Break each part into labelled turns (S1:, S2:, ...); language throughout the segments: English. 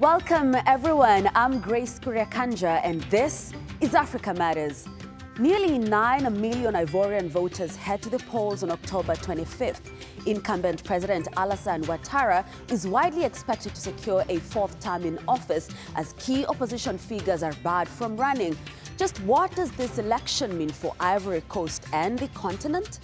S1: Welcome everyone, I'm Grace Kuriakanja and this is Africa Matters. Nearly 9 million Ivorian voters head to the polls on October 25th. Incumbent President Alassane Ouattara is widely expected to secure a fourth term in office as key opposition figures are barred from running. Just what does this election mean for Ivory Coast and the continent?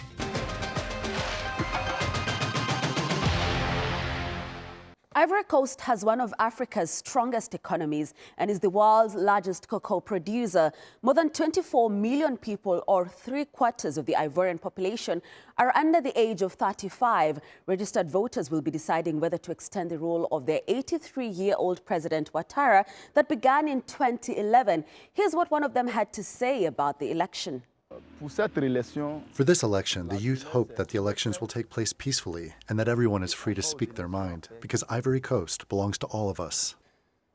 S1: Ivory Coast has one of Africa's strongest economies and is the world's largest cocoa producer. More than 24 million people, or 3/4 of the Ivorian population, are under the age of 35. Registered voters will be deciding whether to extend the rule of their 83-year-old President Ouattara that began in 2011. Here's what one of them had to say about the election.
S2: For this election, the youth hope that the elections will take place peacefully and that everyone is free to speak their mind, because Ivory Coast belongs to all of us.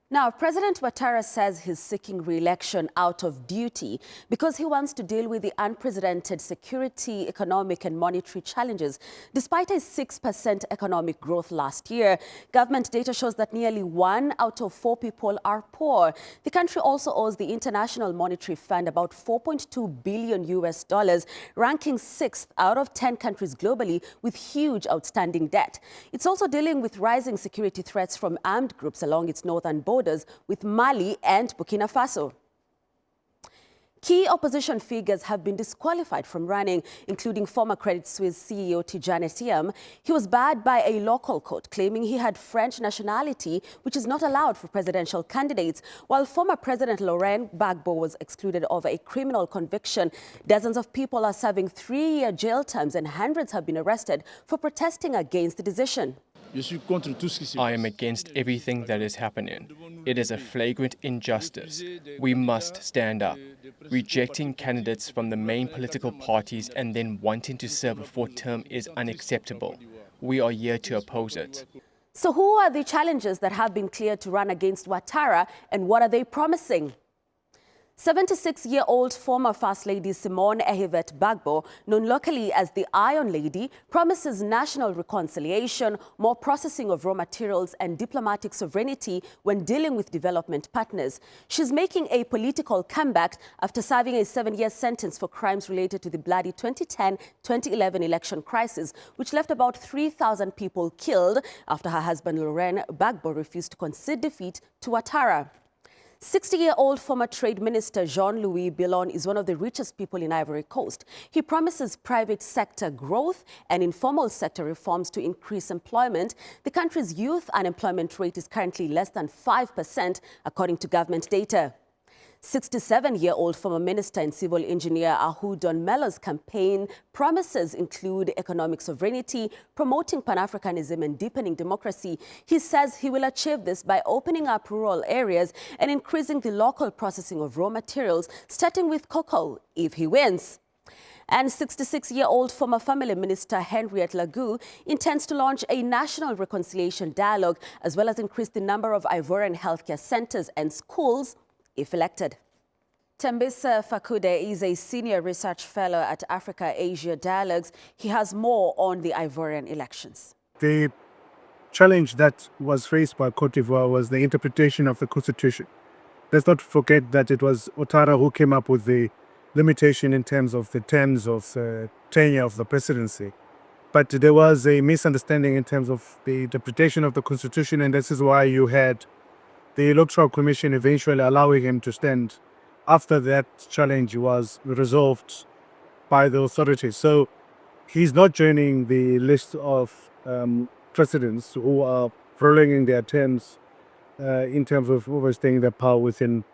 S1: Now, President Ouattara says he's seeking re-election out of duty because he wants to deal with the unprecedented security, economic and monetary challenges. Despite a 6% economic growth last year, government data shows that nearly 1 out of 4 people are poor. The country also owes the International Monetary Fund about $4.2 billion, ranking 6th out of 10 countries globally with huge outstanding debt. It's also dealing with rising security threats from armed groups along its northern borders with Mali and Burkina Faso. Key opposition figures have been disqualified from running, including former Credit Suisse CEO Tidjane Thiam. He was barred by a local court, claiming he had French nationality, which is not allowed for presidential candidates, while former President Laurent Gbagbo was excluded over a criminal conviction. Dozens of people are serving 3-year jail terms and hundreds have been arrested for protesting against the decision.
S3: I am against everything that is happening. It is a flagrant injustice. We must stand up. Rejecting candidates from the main political parties and then wanting to serve a fourth term is unacceptable. We are here to oppose it.
S1: So who are the challengers that have been cleared to run against Ouattara and what are they promising? 76-year-old former First Lady Simone Ehivette Gbagbo, known locally as the Iron Lady, promises national reconciliation, more processing of raw materials and diplomatic sovereignty when dealing with development partners. She's making a political comeback after serving a 7-year sentence for crimes related to the bloody 2010-2011 election crisis, which left about 3,000 people killed after her husband Laurent Gbagbo refused to concede defeat to Ouattara. 60-year-old former Trade Minister Jean-Louis Billon is one of the richest people in Ivory Coast. He promises private sector growth and informal sector reforms to increase employment. The country's youth unemployment rate is currently less than 5%, according to government data. 67-year-old former minister and civil engineer Ahou Don Melo's campaign promises include economic sovereignty, promoting Pan-Africanism and deepening democracy. He says he will achieve this by opening up rural areas and increasing the local processing of raw materials, starting with cocoa, if he wins. And 66-year-old former family minister Henriette Lagou intends to launch a national reconciliation dialogue as well as increase the number of Ivorian healthcare centers and schools if elected. Tembisa Fakude is a senior research fellow at Africa-Asia Dialogues. He has more on the Ivorian elections.
S4: The challenge that was faced by Cote d'Ivoire was the interpretation of the constitution. Let's not forget that it was Ouattara who came up with the limitation in terms of the terms of tenure of the presidency. But there was a misunderstanding in terms of the interpretation of the constitution, and this is why you had the Electoral Commission eventually allowing him to stand after that challenge was resolved by the authorities. So he's not joining the list of presidents who are prolonging their terms in terms of overstaying their power within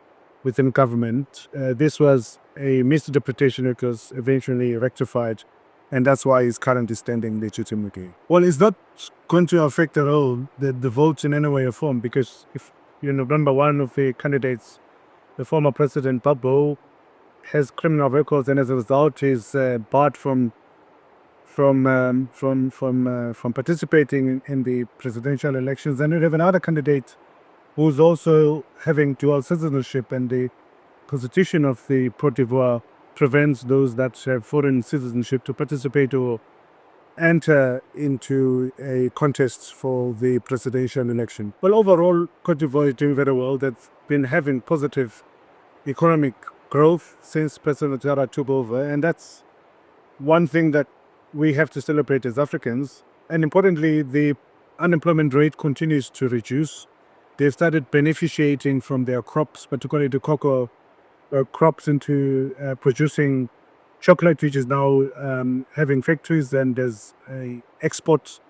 S4: government. This was a misinterpretation that was eventually rectified, and that's why he's currently standing legitimately. Well, it's not going to affect at all the votes in any way or form, because if you remember, one of the candidates, the former President Gbagbo, has criminal records, and as a result is barred from participating in the presidential elections. And we have another candidate who's also having dual citizenship, and the constitution of the Cote d'Ivoire prevents those that have foreign citizenship to participate or enter into a contest for the presidential election. Well, overall, Cote d'Ivoire is doing very well. They've been having positive economic growth since President Ouattara took over, and that's one thing that we have to celebrate as Africans. And importantly, the unemployment rate continues to reduce. They've started beneficiating from their crops, particularly the cocoa crops, into producing chocolate, which is now having factories, and there's a export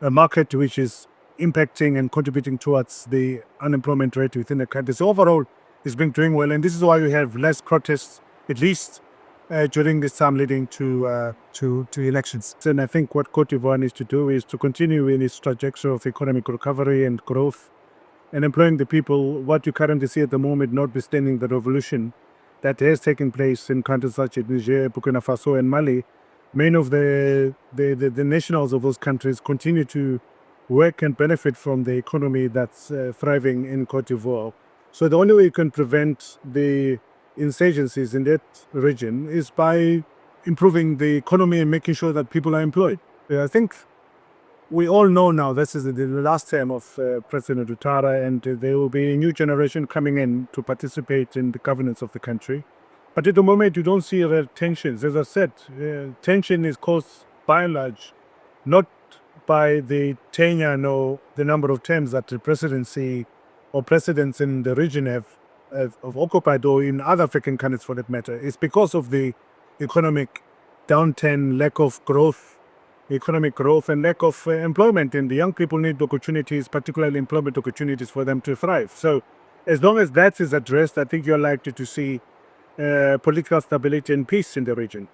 S4: market which is impacting and contributing towards the unemployment rate within the country. So overall, it's been doing well, and this is why we have less protests, at least during this time leading to elections. And I think what Cote d'Ivoire needs to do is to continue in its trajectory of economic recovery and growth and employing the people. What you currently see at the moment, notwithstanding the revolution that has taken place in countries such as Niger, Burkina Faso, and Mali, many of the nationals of those countries continue to work and benefit from the economy that's thriving in Cote d'Ivoire. So the only way you can prevent the insurgencies in that region is by improving the economy and making sure that people are employed. I think we all know now this is the last term of President Ouattara, and there will be a new generation coming in to participate in the governance of the country. But at the moment, you don't see real tensions. As I said, tension is caused by and large not by the tenure nor the number of terms that the presidency or presidents in the region have occupied, or in other African countries for that matter. It's because of the economic downturn, lack of growth, economic growth, and lack of employment. And the young people need opportunities, particularly employment opportunities, for them to thrive. So as long as that is addressed, I think you're likely to see political stability and peace in the region.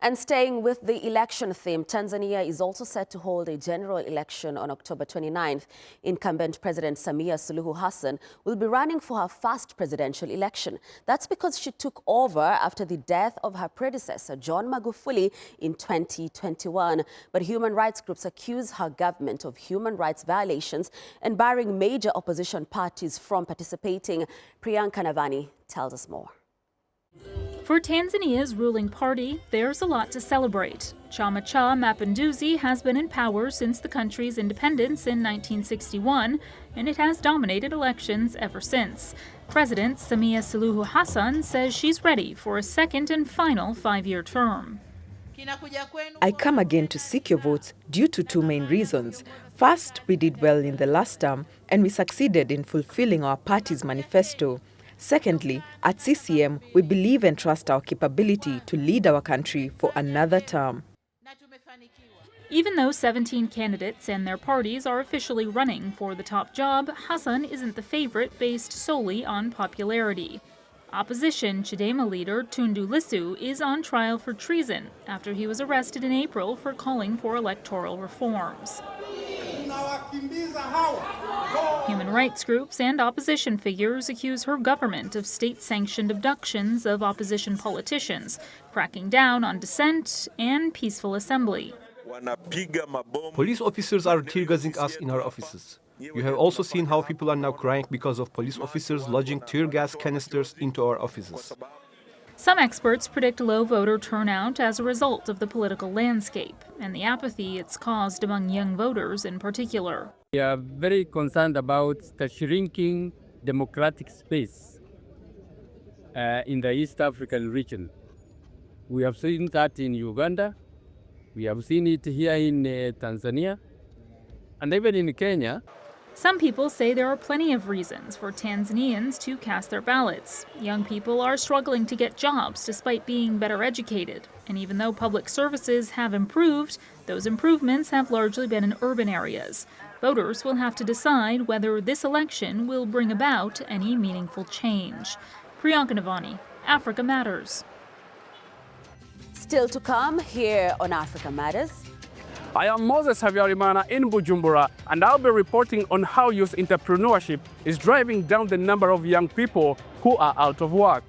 S1: And staying with the election theme, Tanzania is also set to hold a general election on October 29th. Incumbent President Samia Suluhu Hassan will be running for her first presidential election. That's because she took over after the death of her predecessor, John Magufuli, in 2021. But human rights groups accuse her government of human rights violations and barring major opposition parties from participating. Priyanka Navani tells us more.
S5: For Tanzania's ruling party, there's a lot to celebrate. Chama cha Mapinduzi has been in power since the country's independence in 1961, and it has dominated elections ever since. President Samia Suluhu Hassan says she's ready for a second and final 5-year term.
S6: I come again to seek your votes due to two main reasons. First, we did well in the last term, and we succeeded in fulfilling our party's manifesto. Secondly, at CCM, we believe and trust our capability to lead our country for another term.
S5: Even though 17 candidates and their parties are officially running for the top job, Hassan isn't the favorite based solely on popularity. Opposition Chadema leader Tundu Lissu is on trial for treason after he was arrested in April for calling for electoral reforms. Human rights groups and opposition figures accuse her government of state-sanctioned abductions of opposition politicians, cracking down on dissent and peaceful assembly.
S7: Police officers are tear-gassing us in our offices. You have also seen how people are now crying because of police officers lodging tear gas canisters into our offices.
S5: Some experts predict low voter turnout as a result of the political landscape and the apathy it's caused among young voters in particular.
S8: We are very concerned about the shrinking democratic space in the East African region. We have seen that in Uganda, we have seen it here in Tanzania, and even in Kenya.
S5: Some people say there are plenty of reasons for Tanzanians to cast their ballots. Young people are struggling to get jobs despite being better educated. And even though public services have improved, those improvements have largely been in urban areas. Voters will have to decide whether this election will bring about any meaningful change. Priyanka Navani, Africa Matters.
S1: Still to come here on Africa Matters.
S8: I am Moses Havyarimana in Bujumbura, and I'll be reporting on how youth entrepreneurship is driving down the number of young people who are out of work.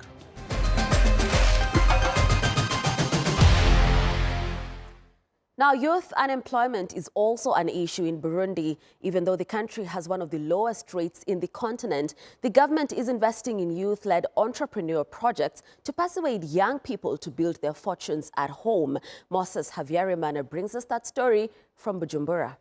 S1: Now, youth unemployment is also an issue in Burundi. Even though the country has one of the lowest rates in the continent, the government is investing in youth-led entrepreneur projects to persuade young people to build their fortunes at home. Moses Havyarimana brings us that story from Bujumbura.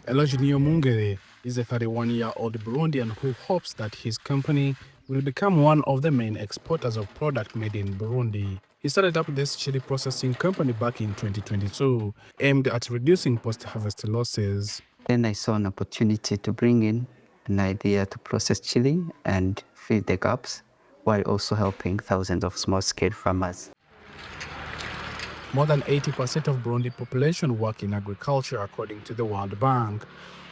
S9: Elojinio Mungere is a 31-year-old Burundian who hopes that his company will become one of the main exporters of product made in Burundi. He started up this chili processing company back in 2022, aimed at reducing post-harvest losses.
S10: Then I saw an opportunity to bring in an idea to process chili and fill the gaps, while also helping thousands of small-scale farmers.
S9: More than 80% of Burundi population work in agriculture, according to the World Bank.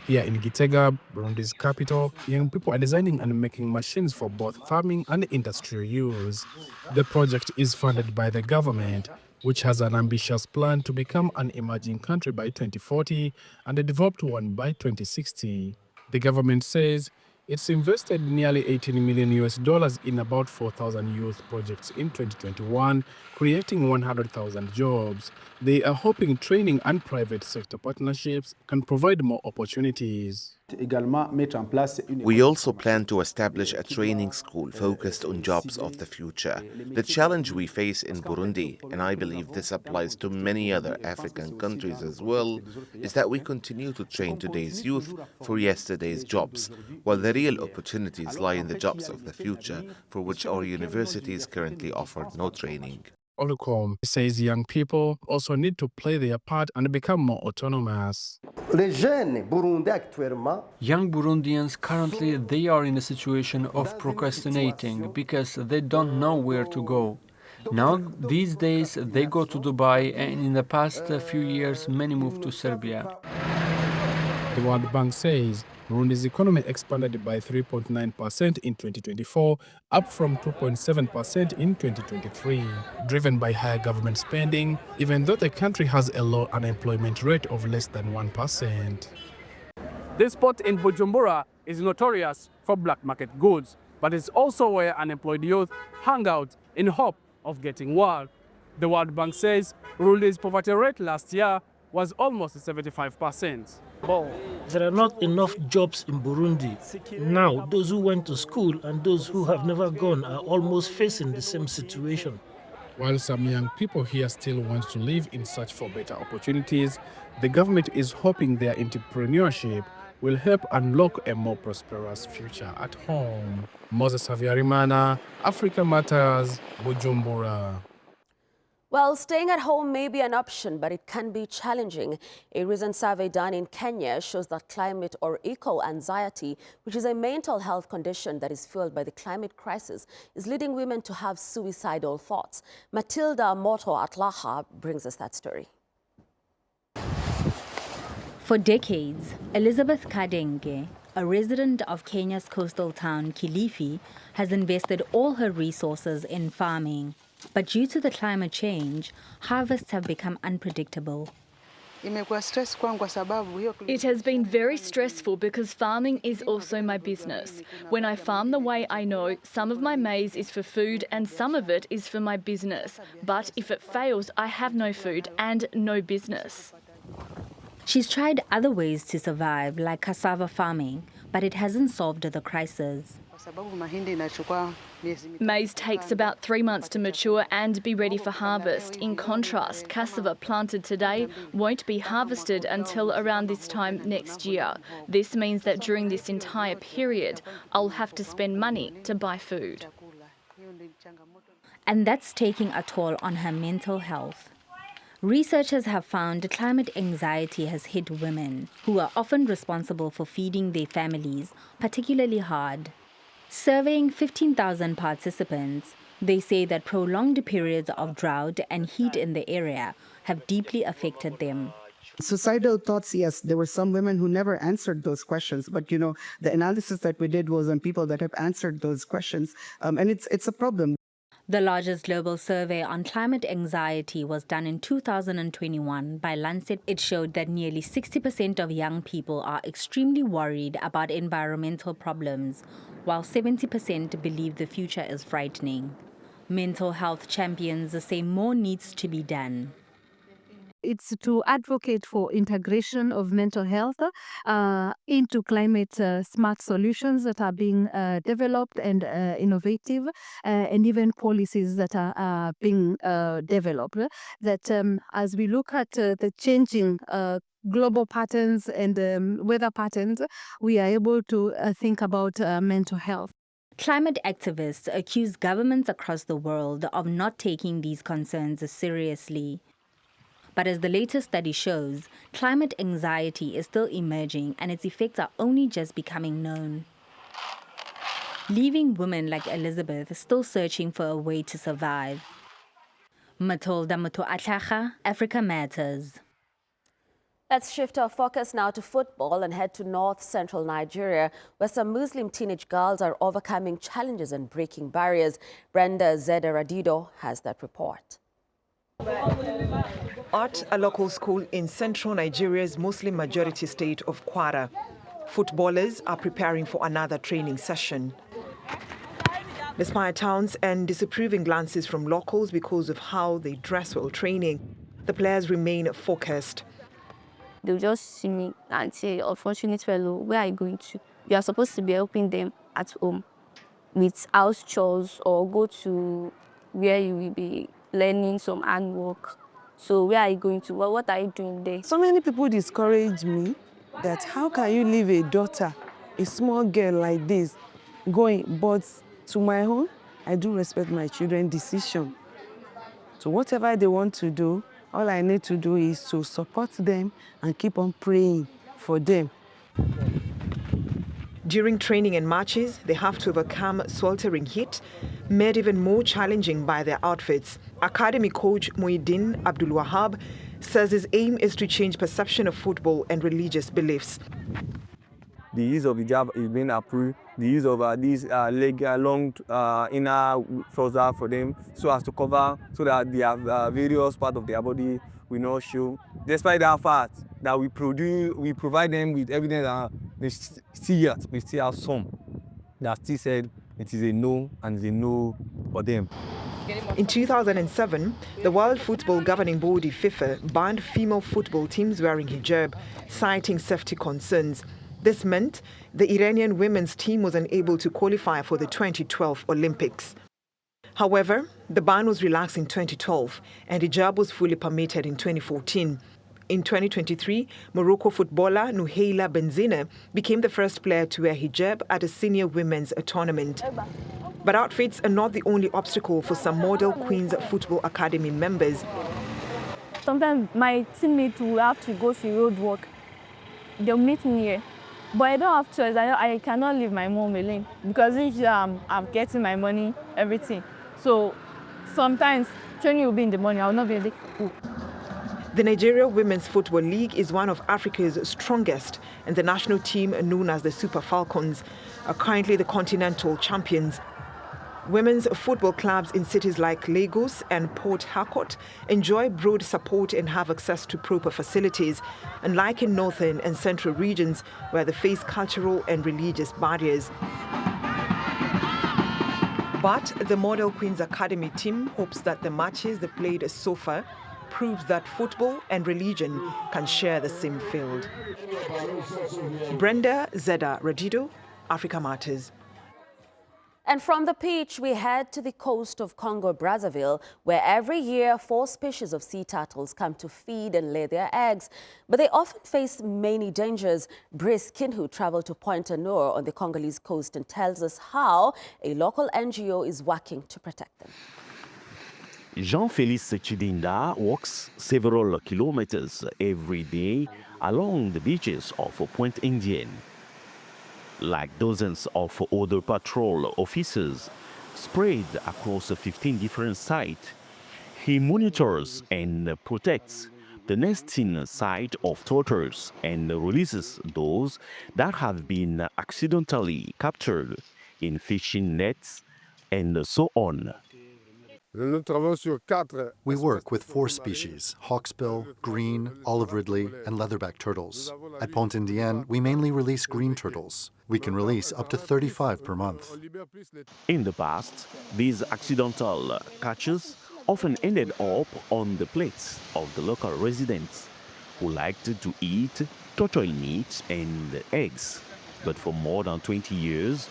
S9: Here in Gitega, Burundi's capital, young people are designing and making machines for both farming and industrial use. The project is funded by the government, which has an ambitious plan to become an emerging country by 2040 and a developed one by 2060. The government says it's invested nearly $18 million in about 4,000 youth projects in 2021, creating 100,000 jobs. They are hoping training and private sector partnerships can provide more opportunities.
S11: We also plan to establish a training school focused on jobs of the future. The challenge we face in Burundi, and I believe this applies to many other African countries as well, is that we continue to train today's youth for yesterday's jobs, while the real opportunities lie in the jobs of the future, for which our universities currently offer no training.
S9: Olukom says young people also need to play their part and become more autonomous.
S12: Young Burundians currently they are in a situation of procrastinating because they don't know where to go. Now, these days, they go to Dubai, and in the past few years, many moved to Serbia.
S9: The World Bank says Burundi's economy expanded by 3.9% in 2024, up from 2.7% in 2023, driven by higher government spending, even though the country has a low unemployment rate of less than 1%.
S13: This spot in Bujumbura is notorious for black market goods, but it's also where unemployed youth hang out in hope of getting work. The World Bank says Burundi's poverty rate last year was almost 75%.
S14: There are not enough jobs in Burundi. Now, those who went to school and those who have never gone are almost facing the same situation.
S9: While some young people here still want to live in search for better opportunities, the government is hoping their entrepreneurship will help unlock a more prosperous future at home. Moses Havyarimana, Africa Matters, Bujumbura.
S1: Well, staying at home may be an option, but it can be challenging. A recent survey done in Kenya shows that climate or eco-anxiety, which is a mental health condition that is fueled by the climate crisis, is leading women to have suicidal thoughts. Matilda Moto Atlaha brings us that story.
S15: For decades, Elizabeth Kadenge, a resident of Kenya's coastal town Kilifi, has invested all her resources in farming. But due to the climate change, harvests have become unpredictable.
S16: It has been very stressful because farming is also my business. When I farm the way I know, some of my maize is for food and some of it is for my business. But if it fails, I have no food and no business.
S15: She's tried other ways to survive, like cassava farming, but it hasn't solved the crisis.
S16: Maize takes about 3 months to mature and be ready for harvest. In contrast, cassava planted today won't be harvested until around this time next year. This means that during this entire period, I'll have to spend money to buy food.
S15: And that's taking a toll on her mental health. Researchers have found climate anxiety has hit women, who are often responsible for feeding their families, particularly hard. Surveying 15,000 participants, they say that prolonged periods of drought and heat in the area have deeply affected them.
S17: Suicidal thoughts, yes, there were some women who never answered those questions, but the analysis that we did was on people that have answered those questions, and it's a problem.
S15: The largest global survey on climate anxiety was done in 2021 by Lancet. It showed that nearly 60% of young people are extremely worried about environmental problems, while 70% believe the future is frightening. Mental health champions say more needs to be done.
S18: it's to advocate for integration of mental health into climate smart solutions that are being developed and innovative, and even policies that are being developed. That as we look at the changing global patterns and weather patterns, we are able to think about mental health.
S15: Climate activists accuse governments across the world of not taking these concerns seriously. But as the latest study shows, climate anxiety is still emerging and its effects are only just becoming known, leaving women like Elizabeth still searching for a way to survive. Matilda Mutuatlacha, Africa Matters.
S1: Let's shift our focus now to football and head to north-central Nigeria, where some Muslim teenage girls are overcoming challenges and breaking barriers. Brenda Zeda Radido has that report.
S19: At a local school in central Nigeria's Muslim-majority state of Kwara, footballers are preparing for another training session. Despite taunts and disapproving glances from locals because of how they dress while training, the players remain focused.
S20: They'll just see me and say, "Unfortunate fellow, where are you going to?" You are supposed to be helping them at home with house chores or go to where you will be learning some handwork. So where are you going to? Well, what are you doing there?
S21: So many people discourage me that how can you leave a daughter, a small girl like this, going? But to my own, I do respect my children's decision. So whatever they want to do, all I need to do is to support them and keep on praying for them.
S19: During training and matches, they have to overcome sweltering heat, made even more challenging by their outfits. Academy coach Muhyiddin Abdul Wahab says his aim is to change perception of football and religious beliefs.
S22: The use of hijab is being approved. The use of these long inner trousers for them, so as to cover, so that they have various parts of their body will not show. Despite that fact that we provide them with evidence that we still have some that still said it is a no and it's a no for them.
S19: In 2007, the World Football Governing Body FIFA banned female football teams wearing hijab, citing safety concerns. This meant the Iranian women's team was unable to qualify for the 2012 Olympics. However, the ban was relaxed in 2012 and hijab was fully permitted in 2014. In 2023, Morocco footballer Nouheila Benzina became the first player to wear hijab at a senior women's tournament. But outfits are not the only obstacle for some Model Queens Football Academy members.
S20: Sometimes my teammates will have to go to road work. They'll meet me here. But I don't have choice. I cannot leave my mom alone because each I'm getting my money, everything. So sometimes training will be in the morning. I will not be able to cook.
S19: The Nigeria Women's Football League is one of Africa's strongest, and the national team, known as the Super Falcons, are currently the continental champions. Women's football clubs in cities like Lagos and Port Harcourt enjoy broad support and have access to proper facilities, unlike in northern and central regions where they face cultural and religious barriers. But the Model Queens Academy team hopes that the matches they played so far proves that football and religion can share the same field. Brenda Zeda Radido, Africa Matters.
S1: And from the pitch, we head to the coast of Congo-Brazzaville, where every year 4 species of sea turtles come to feed and lay their eggs. But they often face many dangers. Brice Kinhu traveled to Pointe-Noire on the Congolese coast and tells us how a local NGO is working to protect them.
S23: Jean-Félix Chidinda walks several kilometers every day along the beaches of Pointe Indienne. Like dozens of other patrol officers spread across 15 different sites, he monitors and protects the nesting site of turtles and releases those that have been accidentally captured in fishing nets and so on.
S2: We work with 4 species: hawksbill, green, olive ridley, and leatherback turtles. At Pointe Indienne, we mainly release green turtles. We can release up to 35 per month.
S23: In the past, these accidental catches often ended up on the plates of the local residents, who liked to eat turtle meat and eggs. But for more than 20 years,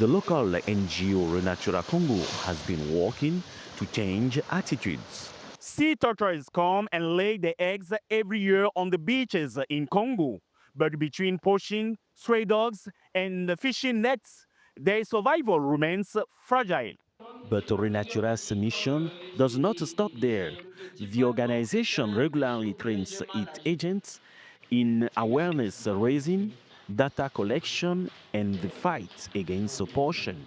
S23: the local NGO Renatura Congo has been working to change attitudes.
S3: Sea turtles come and lay the eggs every year on the beaches in Congo. But between poaching, stray dogs, and the fishing nets, their survival remains fragile.
S23: But Renatura's mission does not stop there. The organization regularly trains its agents in awareness raising, data collection, and the fight against poaching.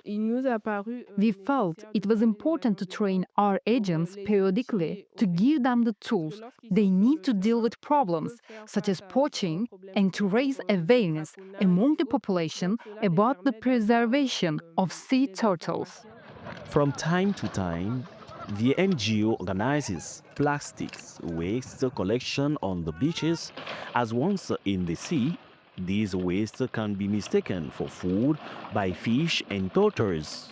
S18: We felt it was important to train our agents periodically to give them the tools they need to deal with problems such as poaching and to raise awareness among the population about the preservation of sea turtles.
S23: From time to time, the NGO organizes plastics waste collection on the beaches, as once in the sea, these wastes can be mistaken for food by fish and turtles.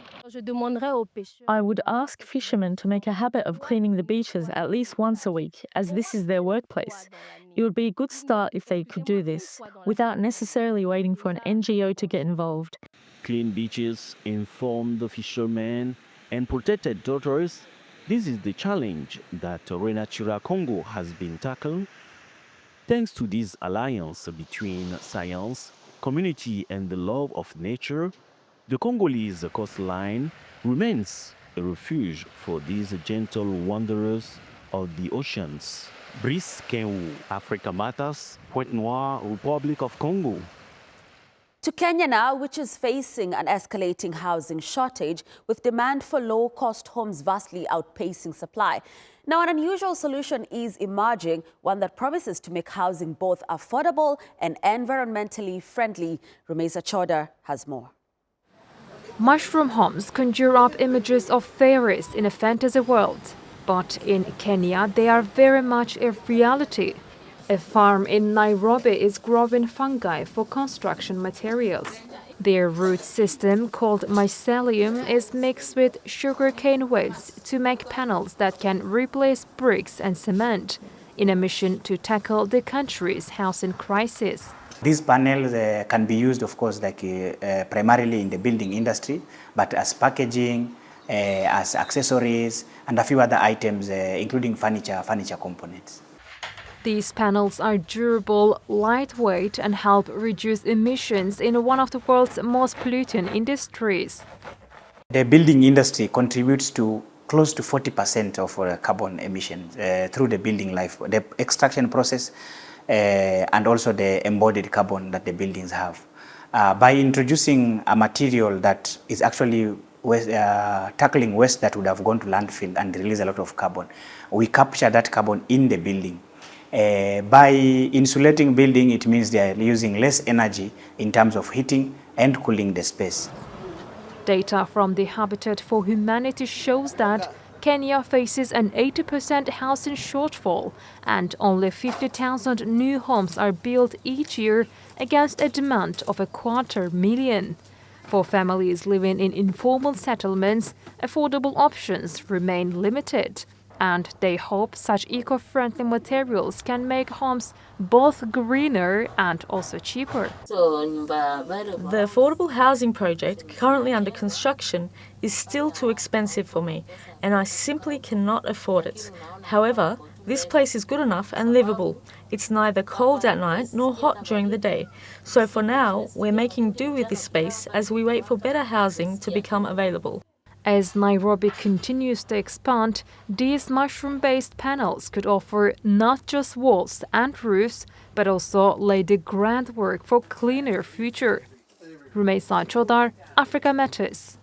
S4: I would ask fishermen to make a habit of cleaning the beaches at least once a week, as this is their workplace. It would be a good start if they could do this, without necessarily waiting for an NGO to get involved.
S23: Clean beaches, informed fishermen, and protected turtles. This is the challenge that Renatura Congo has been tackling. Thanks to this alliance between science, community, and the love of nature, the Congolese coastline remains a refuge for these gentle wanderers of the oceans. Brice Kenwu, Africa Matters, Pointe-Noire, Republic of Congo.
S1: To Kenya now, which is facing an escalating housing shortage with demand for low-cost homes vastly outpacing supply. Now, an unusual solution is emerging, one that promises to make housing both affordable and environmentally friendly. Rumeza Choda has more.
S5: Mushroom homes conjure up images of fairies in a fantasy world. But in Kenya, they are very much a reality. A farm in Nairobi is growing fungi for construction materials. Their root system, called mycelium, is mixed with sugarcane waste to make panels that can replace bricks and cement, in a mission to tackle the country's housing crisis.
S6: These panels can be used, of course, primarily in the building industry, but as packaging, as accessories, and a few other items, including furniture components.
S5: These panels are durable, lightweight, and help reduce emissions in one of the world's most polluting industries.
S6: The building industry contributes to close to 40% of carbon emissions through the building life, the extraction process, and also the embodied carbon that the buildings have. By introducing a material that is actually tackling waste that would have gone to landfill and release a lot of carbon, we capture that carbon in the building. By insulating building, it means they are using less energy in terms of heating and cooling the space.
S5: Data from the Habitat for Humanity shows that Kenya faces an 80% housing shortfall, and only 50,000 new homes are built each year against a demand of 250,000. For families living in informal settlements, affordable options remain limited, and they hope such eco-friendly materials can make homes both greener and also cheaper.
S4: The affordable housing project currently under construction is still too expensive for me, and I simply cannot afford it. However, this place is good enough and livable. It's neither cold at night nor hot during the day. So for now, we're making do with this space as we wait for better housing to become available.
S5: As Nairobi continues to expand, these mushroom-based panels could offer not just walls and roofs, but also lay the groundwork for a cleaner future. Rumeza Choda, Africa Matters.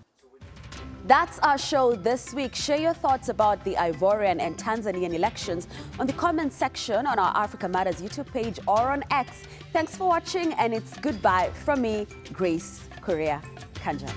S1: That's our show this week. Share your thoughts about the Ivorian and Tanzanian elections on the comment section on our Africa Matters YouTube page or on X. Thanks for watching, and it's goodbye from me, Grace Korea Kanja.